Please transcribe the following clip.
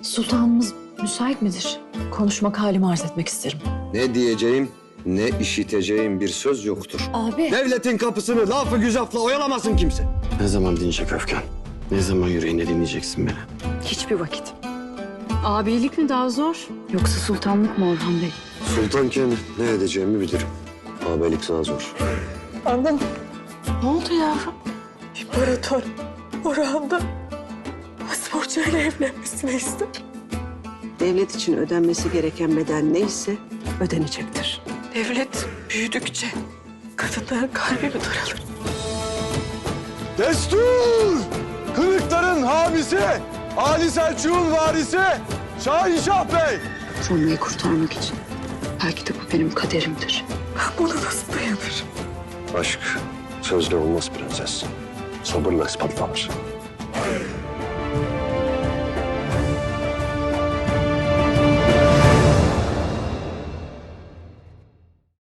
Sultanımız müsait midir? Konuşmak halimi arz etmek isterim. Ne diyeceğim, ne işiteceğim bir söz yoktur. Abi. Devletin kapısını lafı güzafla oyalamasın kimse. Ne zaman dinecek öfken? Ne zaman yüreğinde dinleyeceksin beni? Hiçbir vakit. Abilik mi daha zor yoksa sultanlık mı Orhan Bey? Sultanken ne edeceğimi bilirim. Ağabeylik sana zor. Anam, Ne oldu yavrum? imparator Orhan'da pasportçuyla evlenmesini ister. Devlet için ödenmesi gereken bedel neyse ödenecektir. Devlet büyüdükçe kadınların kalbi mi daralır? Destur! Kırıkların hamisi, Ali Selçuk'un varisi Şahinşah Bey! Roma'yı kurtarmak için. Belki de bu benim kaderimdir. Ben buna nasıl dayanırım? Aşk sözle olmaz prenses. Sabırla ispatlanır.